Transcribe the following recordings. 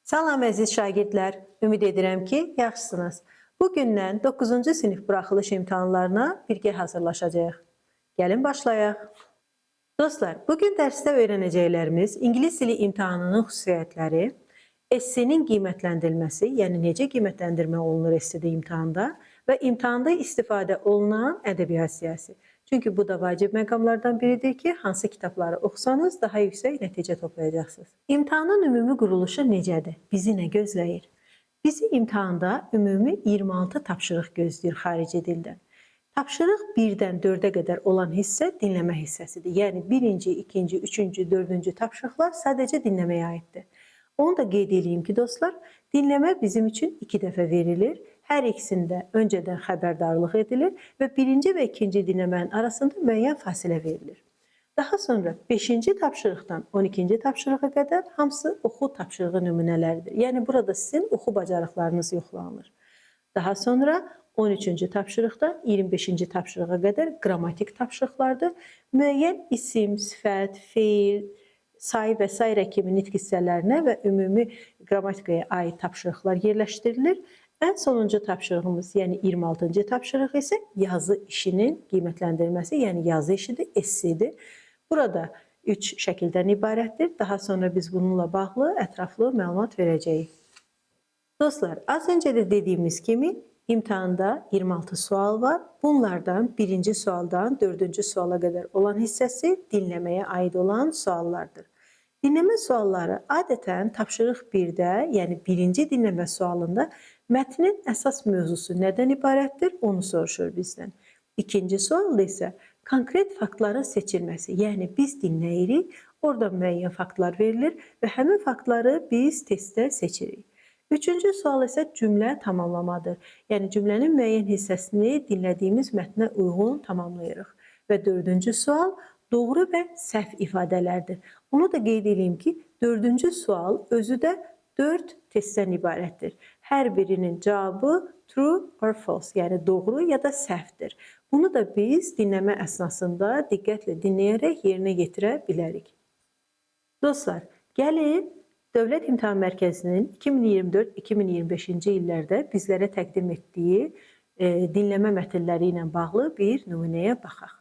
Salam əziz şagirdlər, ümid edirəm ki, yaxşısınız. Bugündən 9-cu sinif buraxılış imtahanlarına birgə hazırlaşacağıq. Gəlin başlayaq. Dostlar, bugün dərsdə öyrənəcəklərimiz ingilis dili imtahanının xüsusiyyətləri, essenin qiymətləndirilməsi, yəni necə qiymətləndirmə olunur essedə imtahanda və imtahanda istifadə olunan ədəbiyyat siyasi. Çünki bu da vacib məqamlardan biridir ki, hansı kitabları oxusanız daha yüksək nəticə toplayacaqsınız. İmtahanın ümumi quruluşu necədir? Bizi nə gözləyir? Bizi imtahanda ümumi 26 tapşırıq gözləyir xarici dildən. Tapşırıq 1-dən 4-ə qədər olan hissə dinləmə hissəsidir. Yəni 1-ci, 2-ci, 3-cü, 4-cü tapşırıqlar sadəcə dinləməyə aiddir. Onu da qeyd edeyim ki, dostlar, dinləmə bizim üçün 2 dəfə verilir. Hər ikisində öncədən xəbərdarlıq edilir və 1-ci və 2-ci dinləmənin arasında müəyyən fasilə verilir. Daha sonra 5-ci tapşırıqdan 12-ci tapşırığa qədər hamısı oxu tapşırığı nümunələridir. Yəni burada sizin oxu bacarıqlarınız yoxlanılır. Daha sonra 13-cü tapşırıqdan 25-ci tapşırığa qədər qrammatik tapşırıqlardır. Müəyyən isim, sifət, feil, say və s. kimi nitq hissələrinə və ümumi qrammatikaya aid tapşırıqlar yerləşdirilir. Ən sonuncu tapşırığımız, yəni 26-cı tapşırıq isə yazı işinin qiymətləndirilməsi, yəni yazı işidir, essidir. Burada 3 şəkildən ibarətdir. Daha sonra biz bununla bağlı ətraflı məlumat verəcəyik. Dostlar, az öncə də dediyimiz kimi imtahanda 26 sual var. Bunlardan 1-ci sualdan 4-cü suala qədər olan hissəsi dinləməyə aid olan suallardır. Dinləmə sualları adətən tapşırıq 1-də, yəni 1-ci dinləmə sualında mətnin əsas mövzusu nədən ibarətdir, onu soruşur bizdən. İkinci sualda isə konkret faktların seçilməsi, yəni biz dinləyirik, orada müəyyən faktlar verilir və həmin faktları biz testdə seçirik. Üçüncü sual isə cümlə tamamlamadır. Yəni cümlənin müəyyən hissəsini dinlədiyimiz mətnə uyğun tamamlayırıq. Və dördüncü sual doğru və səhv ifadələrdir. Onu da qeyd edeyim ki, dördüncü sual özü də 4 testdən ibarətdir. Hər birinin cavabı true or false, yəni doğru ya da səhvdir. Bunu da biz dinləmə əsnasında diqqətlə dinləyərək yerinə yetirə bilərik. Dostlar, gəlin Dövlət İmtahan Mərkəzinin 2024-2025-ci illərdə bizlərə təqdim etdiyi dinləmə mətnləri ilə bağlı bir nümunəyə baxaq.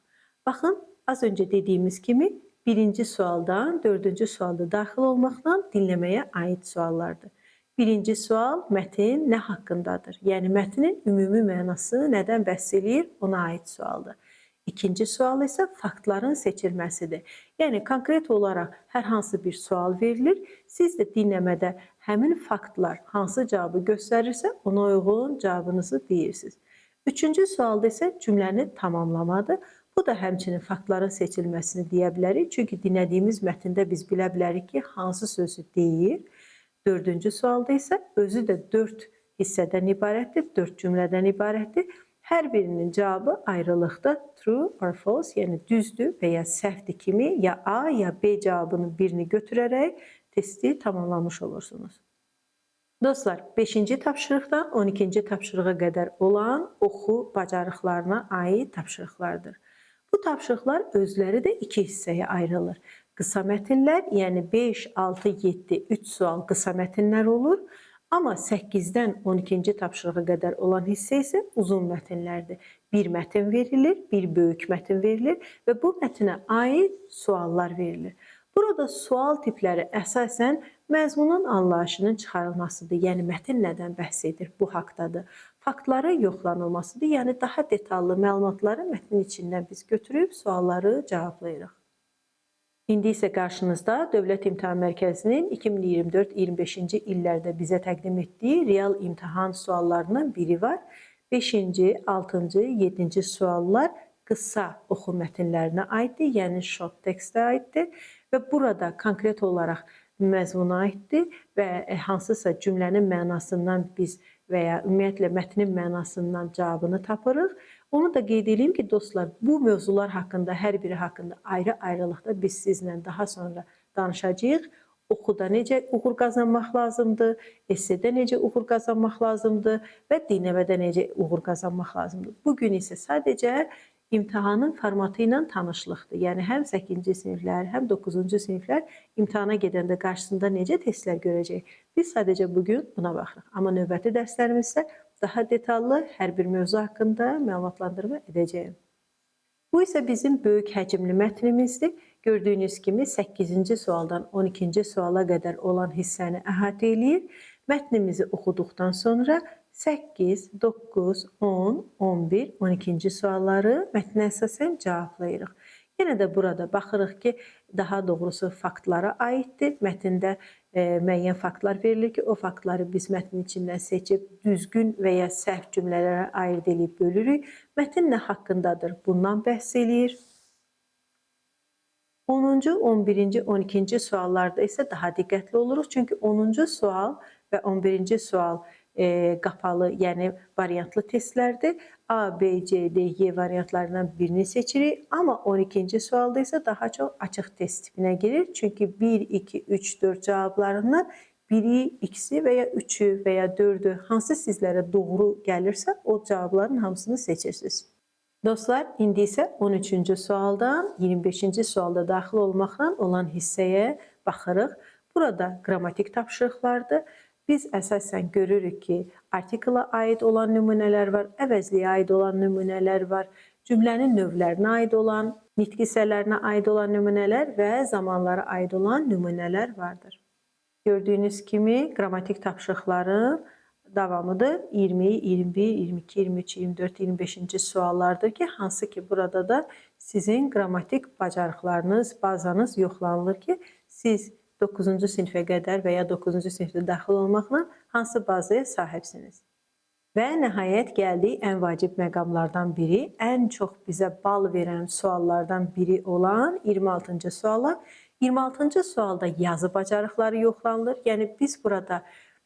Baxın, az öncə dediyimiz kimi 1-ci sualdan 4-cü sualda daxil olmaqla dinləməyə aid suallardır. 1-ci sual mətn nə haqqındadır? Yəni mətnin ümumi mənası nədən bəhs eləyir? Ona aid sualdır. İkinci sual isə faktların seçilməsidir. Yəni konkret olaraq hər hansı bir sual verilir. Siz də dinləmədə həmin faktlar hansı cavabı göstərirsə, ona uyğun cavabınızı deyirsiniz. Üçüncü sualda isə cümləni tamamlamadır. Bu da həmçinin faktların seçilməsini deyə bilərik. Çünki dinlədiyimiz mətndə biz bilə bilərik ki, hansı sözü deyir. Dördüncü sualda isə özü də 4 hissədən ibarətdir, 4 cümlədən ibarətdir. Hər birinin cavabı ayrılıqda true or false, yəni düzdür və ya səhvdir kimi ya A ya B cavabının birini götürərək testi tamamlamış olursunuz. Dostlar, 5-ci tapşırıqdan 12-ci tapşırığa qədər olan oxu bacarıqlarına aid tapşırıqlardır. Bu tapşırıqlar özləri də 2 hissəyə ayrılır. Qısa mətnlər, yəni 5, 6, 7, 3 sual qısa mətnlər olur. Amma 8-dən 12-ci tapşırığa qədər olan hissə isə uzun mətnlərdir. Bir mətn verilir, bir böyük mətn verilir və bu mətnə aid suallar verilir. Burada sual tipləri əsasən məzmunun anlayışının çıxarılmasıdır. Yəni mətn nədən bəhs edir, bu haqdadır. Faktların yoxlanılmasıdır. Yəni daha detallı məlumatları mətnin içindən biz götürüb sualları cavablayırıq. İndi isə qarşınızda Dövlət İmtahan Mərkəzinin 2024-25-ci illərdə bizə təqdim etdiyi real imtahan suallarından biri var. 5-ci, 6-cı, 7-ci suallar qısa oxu mətnlərinə aiddir, yəni short textə aiddir və burada konkret olaraq məzmuna aiddir və hansısa cümlənin mənasından biz və ya ümumiyyətlə mətnin mənasından cavabını tapırıq. Onu da qeyd edeyim ki, dostlar, bu mövzular haqqında, hər biri haqqında ayrı-ayrılıqda biz sizlə daha sonra danışacağıq. Oxuda necə uğur qazanmaq lazımdır, essedə necə uğur qazanmaq lazımdır və dinləmədə necə uğur qazanmaq lazımdır. Bugün isə sadəcə imtahanın formatı ilə tanışlıqdır. Yəni həm 8-ci siniflər, həm 9-cu siniflər imtahana gedəndə qarşısında necə testlər görəcək? Biz sadəcə bu gün buna baxırıq. Amma növbəti dərslərimizdə daha detallı hər bir mövzu haqqında məlumatlandırma edəcəyim. Bu isə bizim böyük həcmli mətnimizdir. Gördüyünüz kimi 8-ci sualdan 12-ci suala qədər olan hissəni əhatə eləyir. Mətnimizi oxuduqdan sonra 8, 9, 10, 11, 12-ci sualları mətnə əsasən cavablayırıq. Yenə də burada baxırıq ki, daha doğrusu faktlara aiddir. Mətndə müəyyən faktlar verilir ki, o faktları biz mətnin içindən seçib düzgün və ya səhv cümlələrə ayırd edib bölürük. Mətn nə haqqındadır? Bundan bəhs eləyir. 10-cu, 11-ci, 12-ci suallarda isə daha diqqətli oluruq. Çünki 10-cu sual və 11-ci sual qapalı, yəni variantlı testlərdir. A, B, C, D, Y variantlarından birini seçirik. Amma 12-ci sualda isə daha çox açıq test tipinə girir. Çünki 1, 2, 3, 4 cavablarından biri, ikisi və ya üçü və ya dördü hansı sizlərə doğru gəlirsə, o cavabların hamısını seçirsiniz. Dostlar, indi isə 13-cü sualdan 25-ci sualda daxil olmaqla olan hissəyə baxırıq. Burada qrammatik tapşırıqlardır. Biz əsasən görürük ki, artikla aid olan nümunələr var, əvəzliyə aid olan nümunələr var, cümlənin növlərinə aid olan, nitq hissələrinə aid olan nümunələr və zamanlara aid olan nümunələr vardır. Gördüyünüz kimi qrammatik tapşırıqların davamıdır. 20, 21, 22, 23, 24, 25-ci suallardır ki, hansı ki burada da sizin qrammatik bacarıqlarınız, bazanız yoxlanılır ki, siz 9-cu sinifə qədər və ya 9-cu sinifdə daxil olmaqla hansı bazaya sahibsiniz. Və nəhayət gəldik ən vacib məqamlardan biri, ən çox bizə bal verən suallardan biri olan 26-cı suala. 26-cı sualda yazı bacarıqları yoxlanılır. Yəni biz burada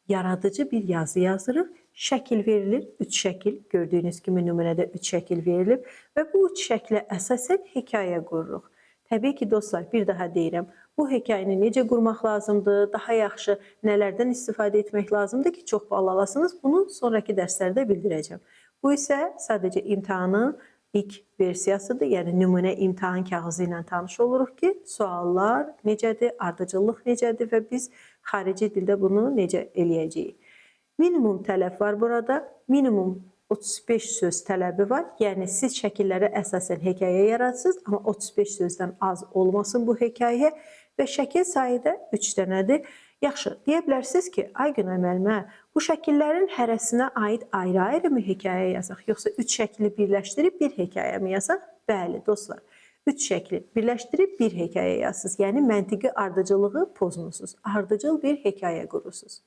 yaradıcı bir yazı yazırıq. Şəkil verilir, 3 şəkil. Gördüyünüz kimi nümunədə 3 şəkil verilib və bu 3 şəklə əsasən hekayə qururuq. Təbii ki, dostlar, bir daha deyirəm, bu hekayəni necə qurmaq lazımdır, daha yaxşı nələrdən istifadə etmək lazımdır ki, çox bal alasınız. Bunu sonraki dərslərdə bildirəcəm. Bu isə sadəcə imtahanın ilk versiyasıdır, yəni nümunə imtahan kağızı ilə tanış oluruq ki, suallar necədir, ardıcıllıq necədir və biz xarici dildə bunu necə eləyəcəyik. Minimum tələb var burada, minimum 35 söz tələbi var. Yəni siz şəkillərə əsasən hekayə yaratsınız, amma 35 sözdən az olmasın bu hekayə və şəkil sayı da 3 dənədir. Yaxşı, deyə bilərsiniz ki, ay Günay müəllimə, bu şəkillərin hərəsinə aid ayrı-ayrı mı hekayə yazaq, yoxsa 3 şəkili birləşdirib bir hekayə mi yazaq? Bəli, dostlar, 3 şəkli birləşdirib bir hekayə yazsınız. Yəni məntiqi ardıcılığı pozmusunuz, ardıcıl bir hekayə qurursunuz.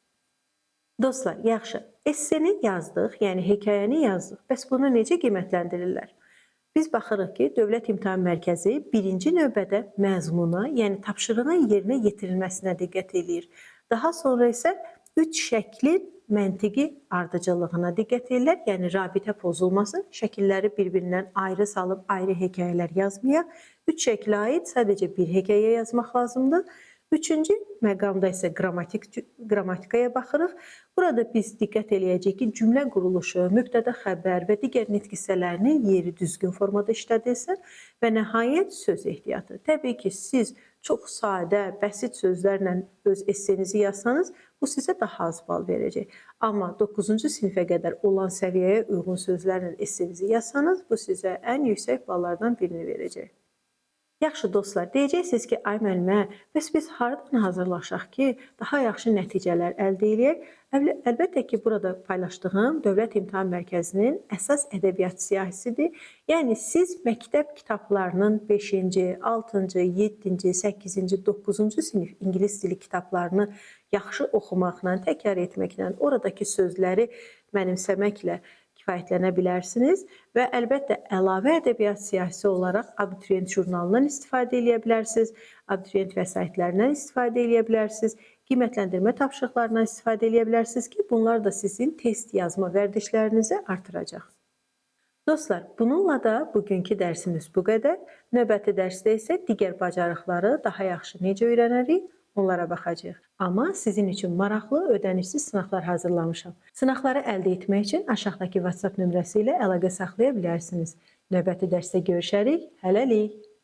Dostlar, yaxşı, esseni yazdıq, yəni hekayəni yazdıq. Bəs bunu necə qiymətləndirirlər? Biz baxırıq ki, Dövlət İmtahan Mərkəzi birinci növbədə məzmuna, yəni tapşırığın yerinə yetirilməsinə diqqət edir. Daha sonra isə 3 şəklin məntiqi ardıcıllığına diqqət edirlər, yəni rabitə pozulmasın, şəkilləri bir-birindən ayrı salıb ayrı hekayələr yazmayaq. 3 şəklə aid sadəcə bir hekayə yazmaq lazımdır. Üçüncü məqamda isə qrammatikaya baxırıq. Burada biz diqqət eləyəcəyik ki, cümlə quruluşu, mübtəda xəbər və digər nitq hissələrinin yeri düzgün formada işlədilsin və nəhayət söz ehtiyatı. Təbii ki, siz çox sadə, bəsit sözlərlə öz essenizi yazsanız, bu sizə daha az bal verəcək. Amma 9-cu sinifə qədər olan səviyyəyə uyğun sözlərlə essenizi yazsanız, bu sizə ən yüksək ballardan birini verəcək. Yaxşı dostlar, deyəcəksiniz ki, ay müəllimə, bəs biz haradan hazırlaşaq ki, daha yaxşı nəticələr əldə edək? Əlbəttə ki, burada paylaşdığım Dövlət İmtahan Mərkəzinin əsas ədəbiyyat siyahisidir. Yəni siz məktəb kitablarının 5-ci, 6-cı, 7-ci, 8-ci, 9-cu sinif ingilis dili kitablarını yaxşı oxumaqla, təkrar etməklə, oradakı sözləri mənimsəməklə kifayətlənə bilərsiniz və əlbəttə əlavə ədəbiyyat siyahisi olaraq abituriyent jurnalından istifadə edə bilərsiniz, abituriyent vəsaitlərindən istifadə edə bilərsiniz, qiymətləndirmə tapşırıqlarından istifadə edə bilərsiniz ki, bunlar da sizin test yazma vərdişlərinizi artıracaq. Dostlar, bununla da bugünkü dərsimiz bu qədər. Növbəti dərsdə isə digər bacarıqları daha yaxşı necə öyrənərik, onlara baxacağıq. Amma sizin üçün maraqlı, ödənişsiz sınaqlar hazırlamışam. Sınaqları əldə etmək üçün aşağıdakı WhatsApp nömrəsi ilə əlaqə saxlaya bilərsiniz. Növbəti dərsdə görüşərik. Hələlik.